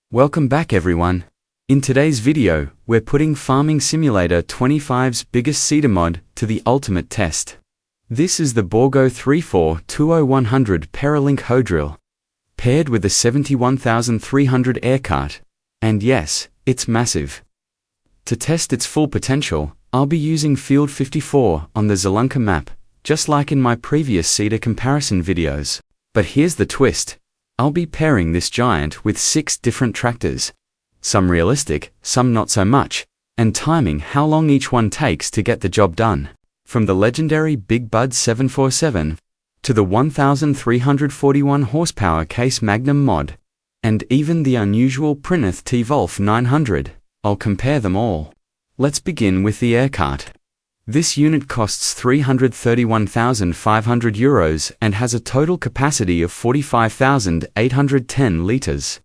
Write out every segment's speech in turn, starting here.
Welcome back everyone. In today's video, we're putting Farming Simulator 25's biggest seeder mod to the ultimate test. This is the Bourgault 3420100 Paralink Hoe Drill, paired with a 71,300 air cart. And yes, it's massive. To test its full potential, I'll be using Field 54 on the Zelunka map, just like in my previous seeder comparison videos. But here's the twist. I'll be pairing this giant with 6 different tractors, some realistic, some not so much, and timing how long each one takes to get the job done. From the legendary Big Bud 747 to the 1,341 horsepower Case Magnum mod, and even the unusual Prinoth T-Wolf 900, I'll compare them all. Let's begin with the air cart. This unit costs €331,500 and has a total capacity of 45,810 litres.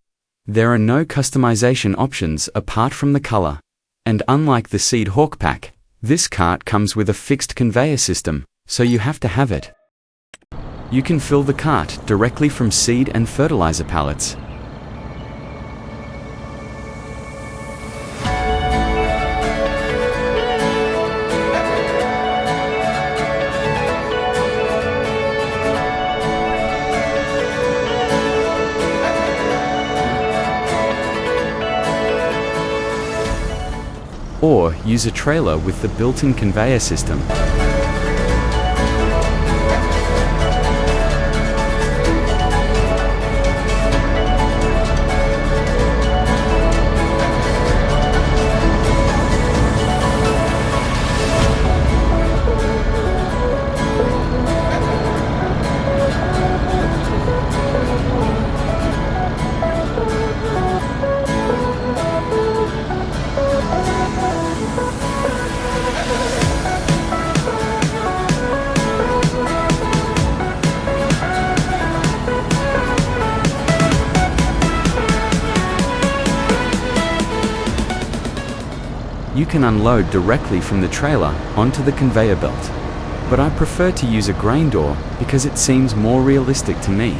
There are no customization options apart from the color. And unlike the Seed Hawk Pack, this cart comes with a fixed conveyor system, so you have to have it. You can fill the cart directly from seed and fertilizer pallets. Or use a trailer with the built-in conveyor system. You can unload directly from the trailer onto the conveyor belt, but I prefer to use a grain door because it seems more realistic to me.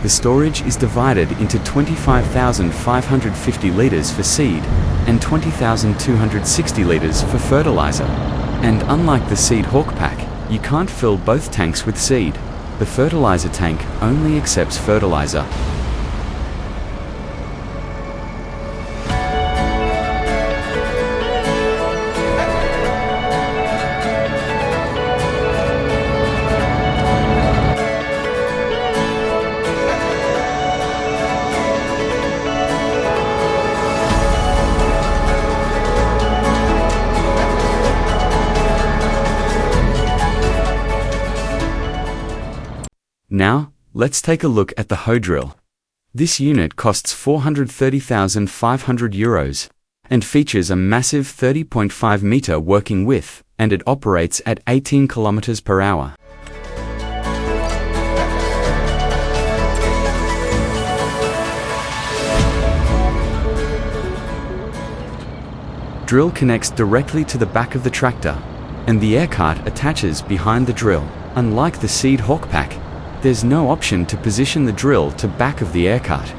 The storage is divided into 25,550 litres for seed and 20,260 litres for fertilizer. And unlike the Seed Hawk Pack, you can't fill both tanks with seed. The fertilizer tank only accepts fertilizer. Now, let's take a look at the hoe drill. This unit costs €430,500 and features a massive 30.5 meter working width, and it operates at 18 km per hour. Drill connects directly to the back of the tractor, and the air cart attaches behind the drill. Unlike the Seed Hawk Pack, there's no option to position the drill to back of the air cart.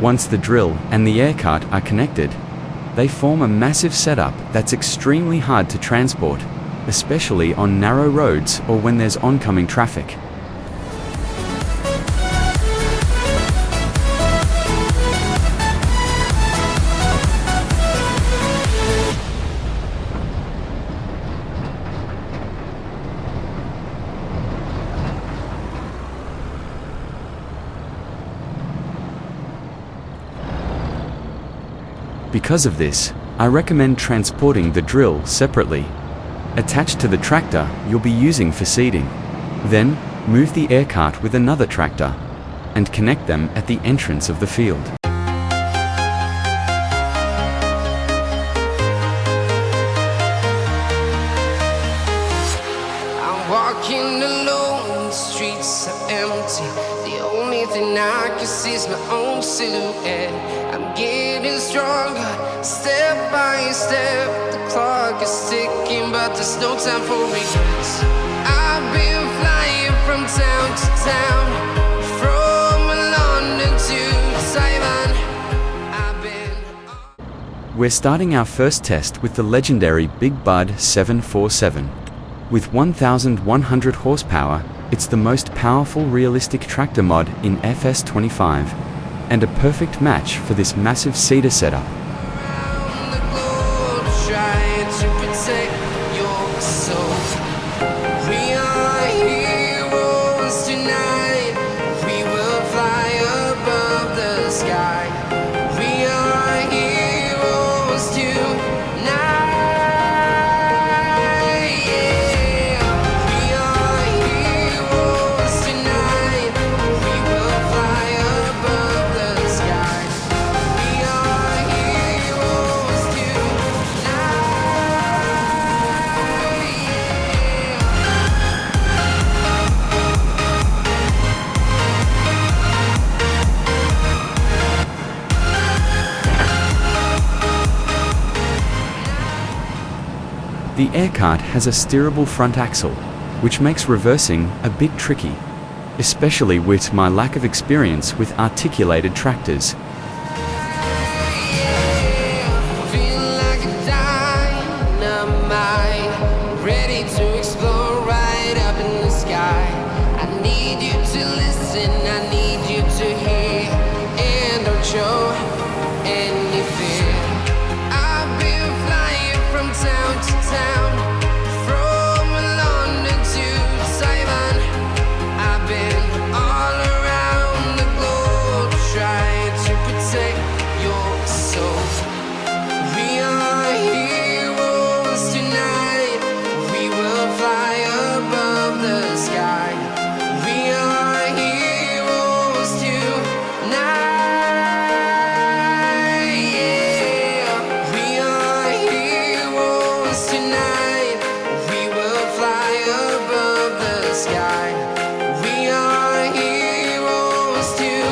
Once the drill and the air cart are connected, they form a massive setup that's extremely hard to transport, especially on narrow roads or when there's oncoming traffic. Because of this, I recommend transporting the drill separately, attached to the tractor you'll be using for seeding. Then, move the air cart with another tractor, and connect them at the entrance of the field. I'm walking alone, the streets are empty. The only thing I can see is my own silhouette. I'm getting stronger, step by step. The clock is ticking, but there's no time for regrets. I've been flying from town to town, from London to Taiwan. We're starting our first test with the legendary Big Bud 747. With 1,100 horsepower, it's the most powerful realistic tractor mod in FS25, and a perfect match for this massive seeder setup. Around the globe, trying to protect your soul. We are heroes tonight. We will fly above the sky. We are heroes tonight. Yeah. We are heroes tonight. We will fly above the sky. We are heroes tonight. The air cart has a steerable front axle, which makes reversing a bit tricky, especially with my lack of experience with articulated tractors. Feel like a dynamite, ready to explode right up in the sky. I need you to listen, I need you to hear, and don't show any fear. I've been flying from town to town, from London to Taiwan. I've been all around the globe, trying to protect your soul. We are heroes tonight. We will fly above the sky. We are heroes tonight. Yeah. We are heroes tonight. We will fly above the sky. We are heroes tonight.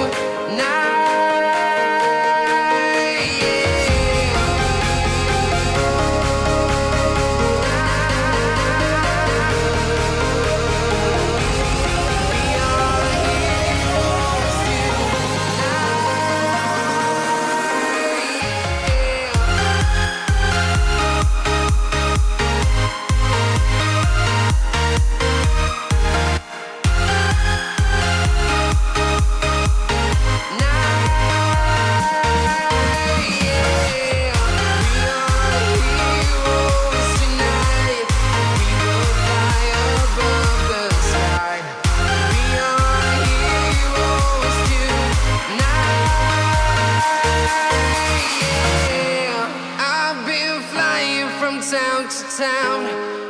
Town to town,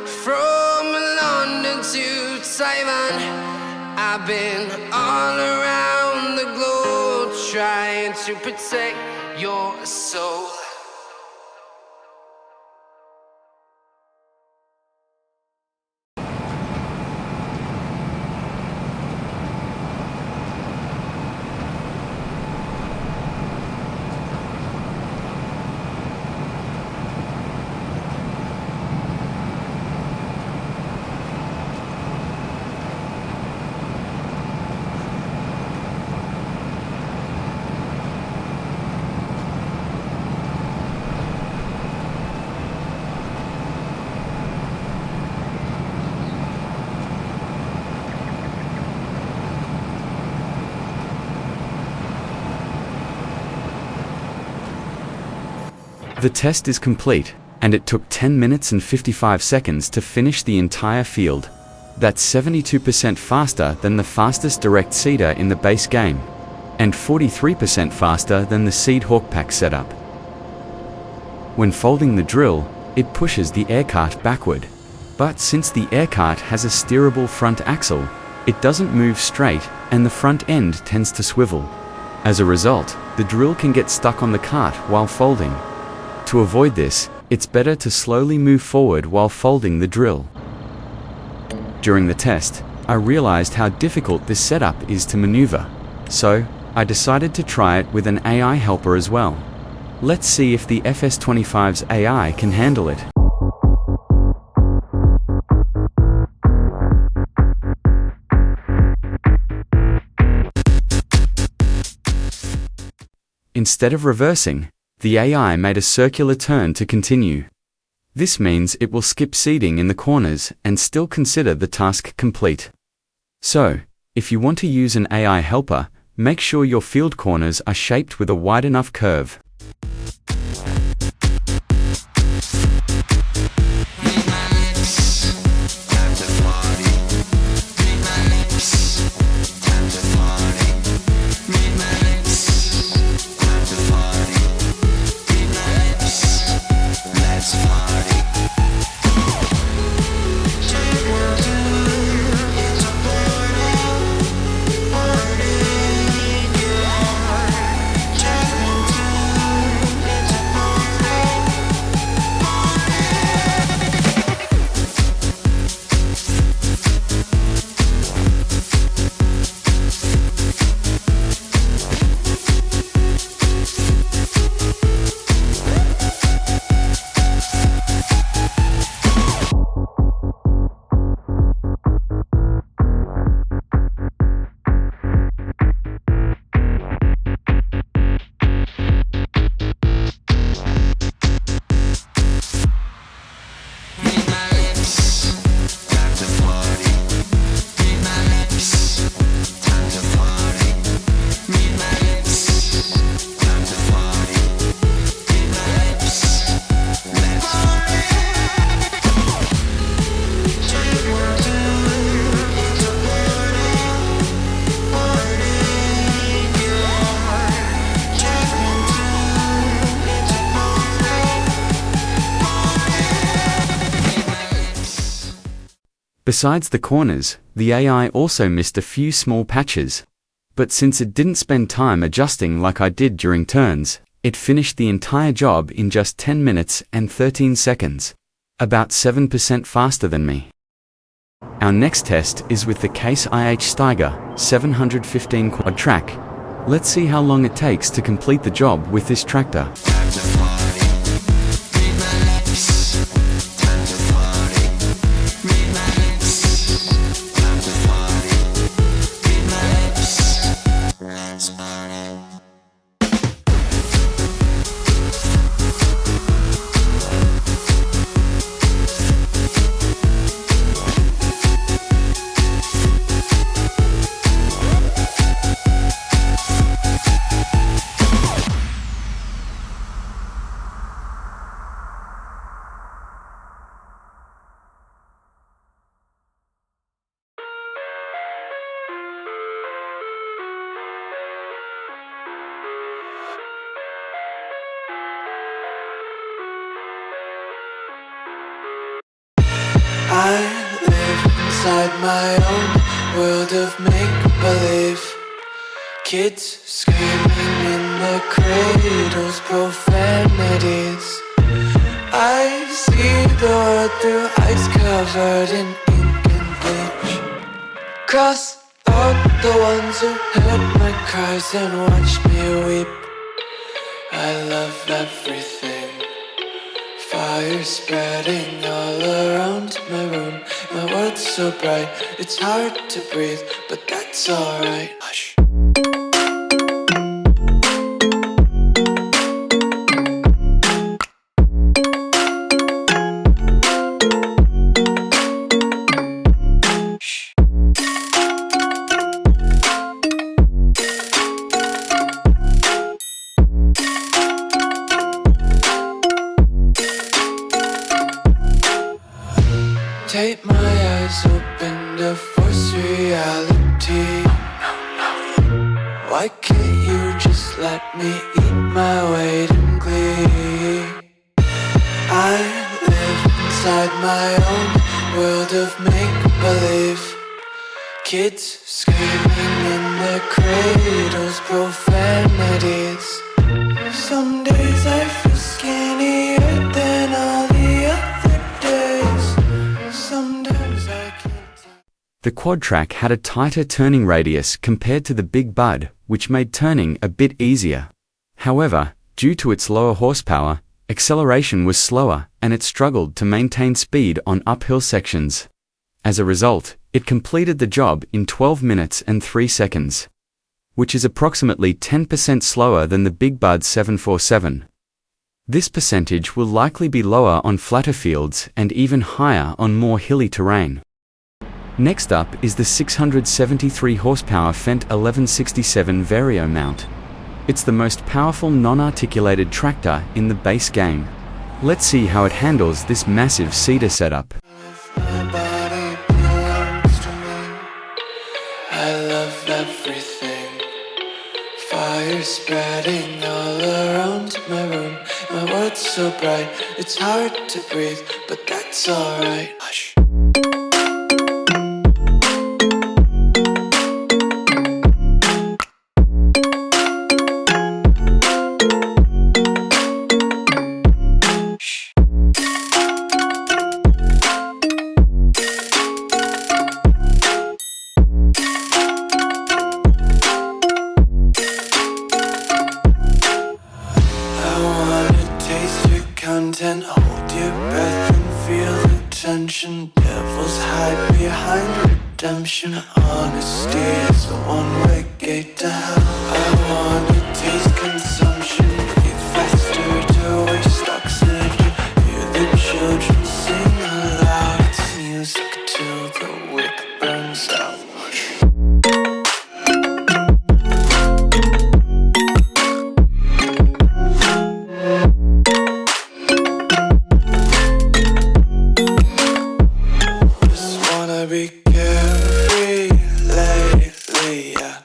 from London to Taiwan. I've been all around the globe, trying to protect your soul. The test is complete, and it took 10 minutes and 55 seconds to finish the entire field. That's 72% faster than the fastest direct seeder in the base game, and 43% faster than the Seed Hawk Pack setup. When folding the drill, it pushes the air cart backward. But since the air cart has a steerable front axle, it doesn't move straight, and the front end tends to swivel. As a result, the drill can get stuck on the cart while folding. To avoid this, it's better to slowly move forward while folding the drill. During the test, I realized how difficult this setup is to maneuver, so I decided to try it with an AI helper as well. Let's see if the FS25's AI can handle it. Instead of reversing, the AI made a circular turn to continue. This means it will skip seeding in the corners and still consider the task complete. So, if you want to use an AI helper, make sure your field corners are shaped with a wide enough curve. Besides the corners, the AI also missed a few small patches. But since it didn't spend time adjusting like I did during turns, it finished the entire job in just 10 minutes and 13 seconds. About 7% faster than me. Our next test is with the Case IH 715 Quadtrac. Let's see how long it takes to complete the job with this tractor. I live inside my own world of make-believe. Kids screaming in the cradles, profanities. I see the world through eyes covered in ink and bleach. Cross out the ones who heard my cries and watched me weep. I love everything. Fire spreading all around my room. My world's so bright, it's hard to breathe, but that's alright. Hush. Why can't you just let me eat my weight in glee? I live inside my own world of make-believe. Kids screaming in their cradles, profanities. Some days I feel skinnier than all the other days. Sometimes I can't. The Quadtrac had a tighter turning radius compared to the Big Bud, which made turning a bit easier. However, due to its lower horsepower, acceleration was slower and it struggled to maintain speed on uphill sections. As a result, it completed the job in 12 minutes and 3 seconds, which is approximately 10% slower than the Big Bud 747. This percentage will likely be lower on flatter fields and even higher on more hilly terrain. Next up is the 673 horsepower Fendt 1167 Vario mount. It's the most powerful non-articulated tractor in the base game. Let's see how it handles this massive seeder setup. My body belongs to me. I love everything. Fire spreading all around my room. My world's so bright, it's hard to breathe, but that's alright. Hush. Content, hold your breath and feel the tension. Devils hide behind redemption. Honesty is a one-way gate to hell. I wanna taste consumption. Breathe faster to waste oxygen. Hear the children sing aloud. It's music till the wick burns out. Be carefree lately, yeah.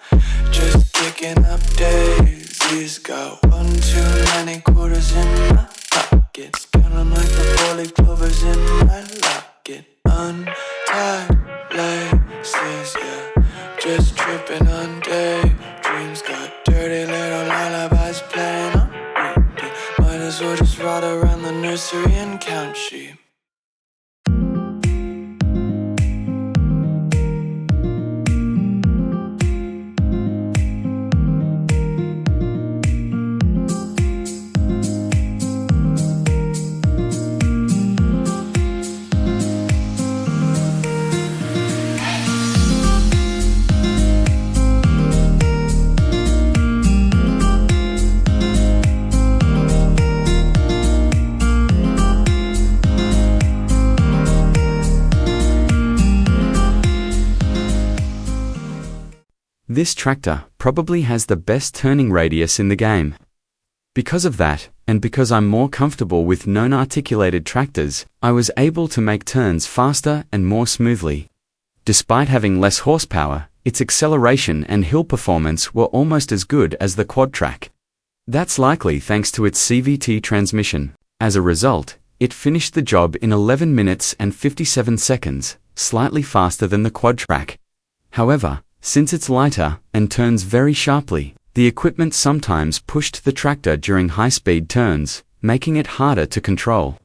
Just picking up daisies. Got one too many quarters in my pockets. Count 'em like the 4-leaf clovers in my locket. Untied laces, yeah. Just tripping on daydreams. Got dirty little lullabies playing on repeat. Might as well just ride around the nursery and count sheep. This tractor probably has the best turning radius in the game. Because of that, and because I'm more comfortable with non-articulated tractors, I was able to make turns faster and more smoothly. Despite having less horsepower, its acceleration and hill performance were almost as good as the Quadtrac. That's likely thanks to its CVT transmission. As a result, it finished the job in 11 minutes and 57 seconds, slightly faster than the Quadtrac. However, since it's lighter and turns very sharply, the equipment sometimes pushed the tractor during high-speed turns, making it harder to control.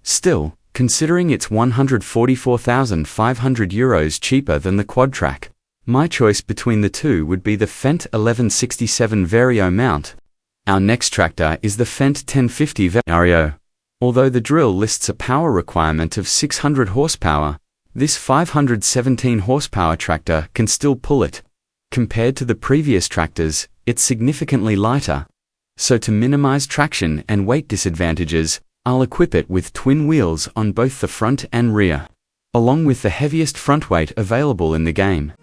Still, considering it's €144,500 cheaper than the Quadtrac, my choice between the two would be the Fendt 1167 Vario mount. Our next tractor is the Fendt 1050 Vario. Although the drill lists a power requirement of 600 horsepower, this 517 horsepower tractor can still pull it. Compared to the previous tractors, it's significantly lighter. So to minimize traction and weight disadvantages, I'll equip it with twin wheels on both the front and rear, along with the heaviest front weight available in the game.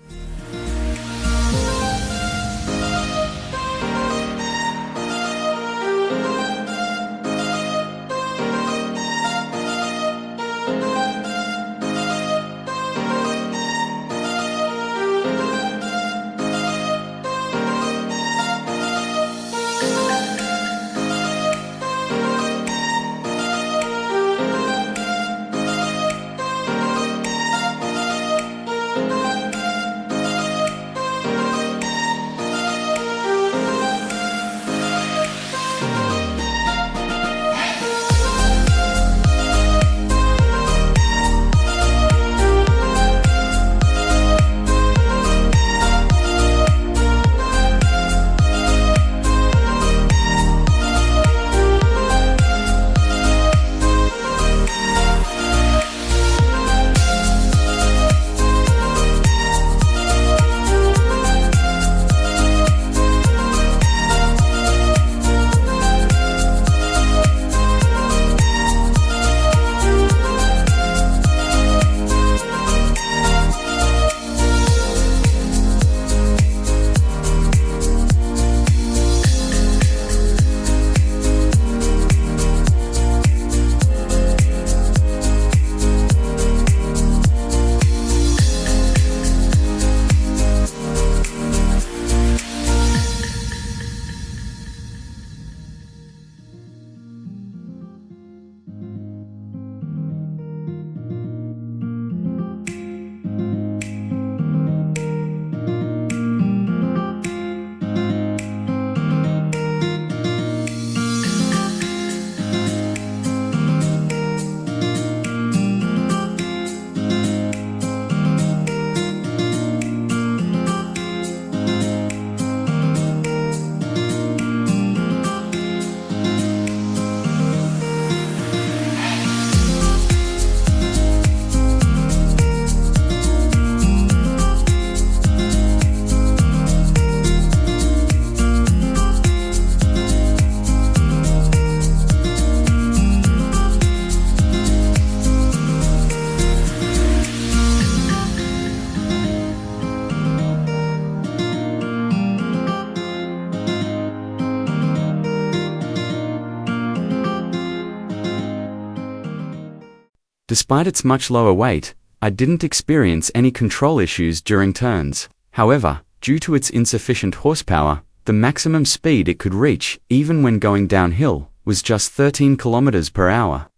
Despite its much lower weight, I didn't experience any control issues during turns. However, due to its insufficient horsepower, the maximum speed it could reach, even when going downhill, was just 13 km per hour.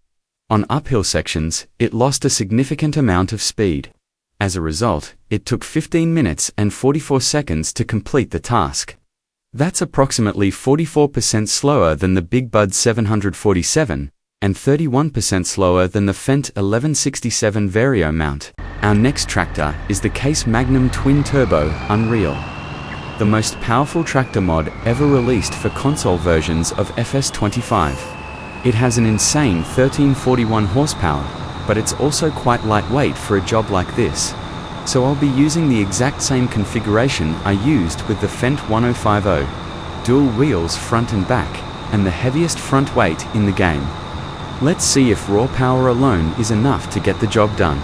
On uphill sections, it lost a significant amount of speed. As a result, it took 15 minutes and 44 seconds to complete the task. That's approximately 44% slower than the Big Bud 747, and 31% slower than the Fendt 1167 Vario mount. Our next tractor is the Case Magnum Twin Turbo Unreal, the most powerful tractor mod ever released for console versions of FS25. It has an insane 1341 horsepower, but it's also quite lightweight for a job like this. So I'll be using the exact same configuration I used with the Fendt 1050, dual wheels front and back, and the heaviest front weight in the game. Let's see if raw power alone is enough to get the job done.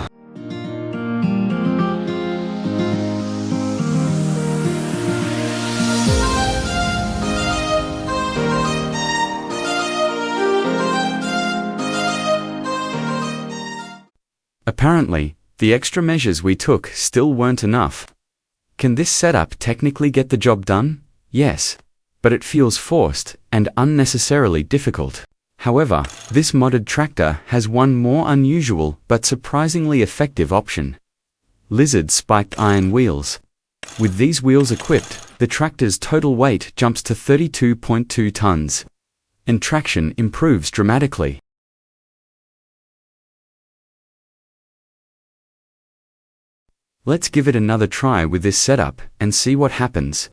Apparently, the extra measures we took still weren't enough. Can this setup technically get the job done? Yes. But it feels forced and unnecessarily difficult. However, this modded tractor has one more unusual but surprisingly effective option: lizard spiked iron wheels. With these wheels equipped, the tractor's total weight jumps to 32.2 tons, and traction improves dramatically. Let's give it another try with this setup and see what happens.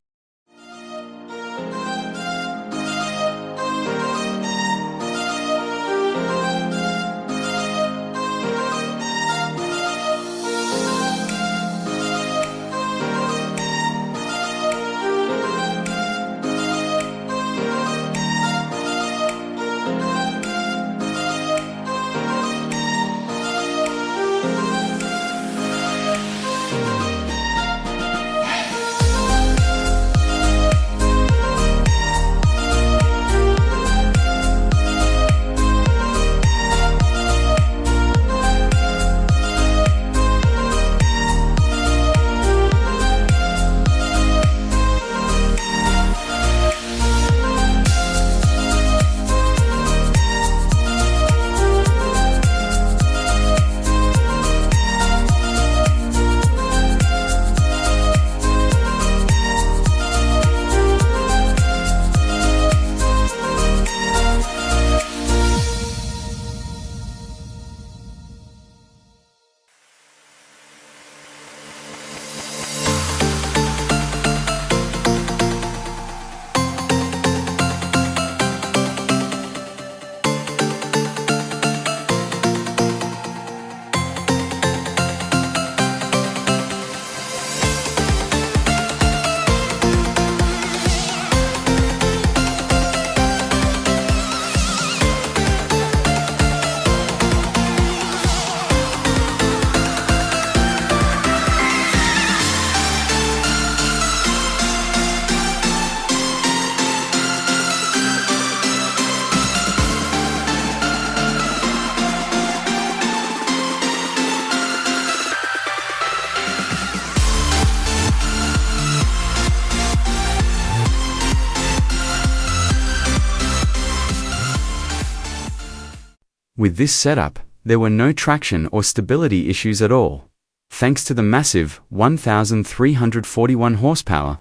With this setup, there were no traction or stability issues at all. Thanks to the massive 1,341 horsepower,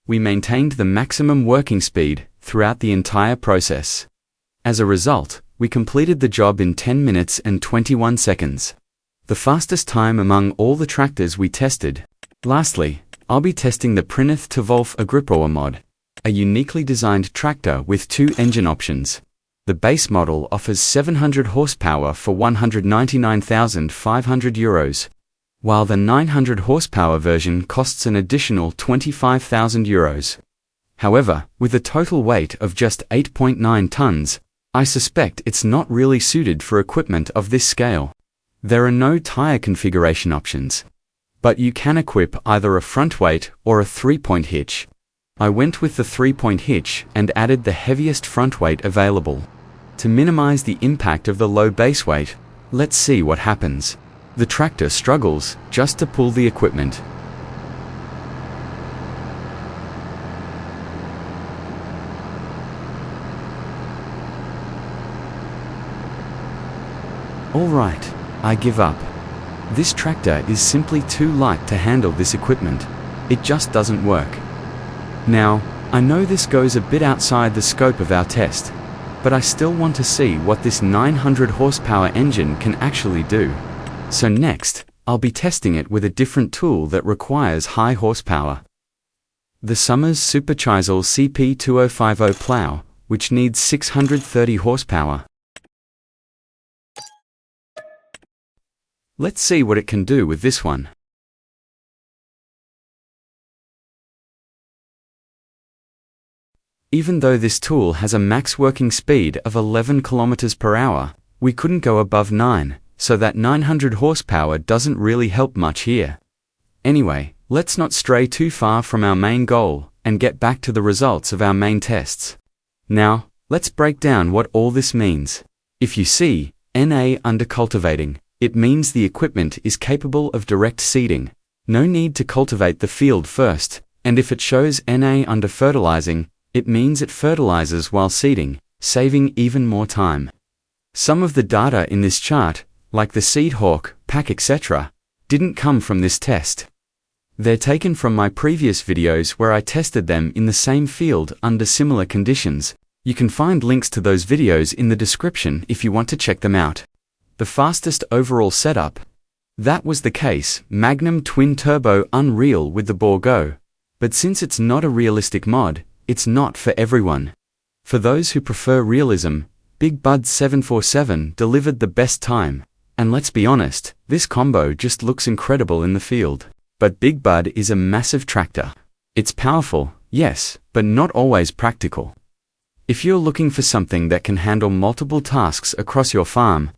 we maintained the maximum working speed throughout the entire process. As a result, we completed the job in 10 minutes and 21 seconds, the fastest time among all the tractors we tested. Lastly, I'll be testing the Prinoth T-Wolf Agripower mod, a uniquely designed tractor with two engine options. The base model offers 700 horsepower for €199,500, while the 900 horsepower version costs an additional €25,000. However, with a total weight of just 8.9 tons, I suspect it's not really suited for equipment of this scale. There are no tire configuration options, but you can equip either a front weight or a 3-point hitch. I went with the 3-point hitch and added the heaviest front weight available. To minimize the impact of the low base weight, Let's see what happens. The tractor struggles just to pull the equipment. Alright, I give up. This tractor is simply too light to handle this equipment. It just doesn't work. Now, I know this goes a bit outside the scope of our test, but I still want to see what this 900 horsepower engine can actually do. So next, I'll be testing it with a different tool that requires high horsepower. The Summers Super Chisel CP2050 plow, which needs 630 horsepower. Let's see what it can do with this one. Even though this tool has a max working speed of 11 km per hour, we couldn't go above 9, so that 900 horsepower doesn't really help much here. Anyway, let's not stray too far from our main goal and get back to the results of our main tests. Now, let's break down what all this means. If you see NA under cultivating, it means the equipment is capable of direct seeding. No need to cultivate the field first, and if it shows NA under fertilizing, it means it fertilizes while seeding, saving even more time. Some of the data in this chart, like the seed hawk, pack etc., didn't come from this test. They're taken from my previous videos where I tested them in the same field under similar conditions. You can find links to those videos in the description if you want to check them out. The fastest overall setup. That was the Case Magnum Twin Turbo Unreal with the Bourgault. But since it's not a realistic mod, it's not for everyone. For those who prefer realism, Big Bud 747 delivered the best time. And let's be honest, this combo just looks incredible in the field. But Big Bud is a massive tractor. It's powerful, yes, but not always practical. If you're looking for something that can handle multiple tasks across your farm,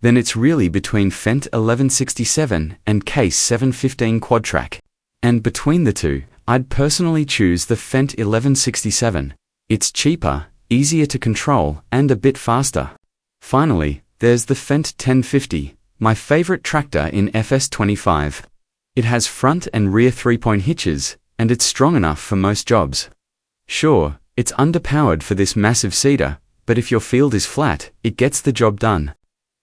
then it's really between Fendt 1167 and Case 715 Quadtrac. And between the two, I'd personally choose the Fendt 1167. It's cheaper, easier to control, and a bit faster. Finally, there's the Fendt 1050, my favorite tractor in FS25. It has front and rear 3-point hitches, and it's strong enough for most jobs. Sure, it's underpowered for this massive seeder, but if your field is flat, it gets the job done.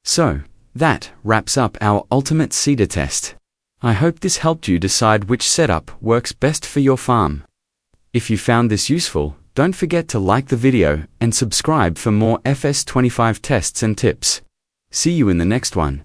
So, that wraps up our ultimate seeder test. I hope this helped you decide which setup works best for your farm. If you found this useful, don't forget to like the video and subscribe for more FS25 tests and tips. See you in the next one.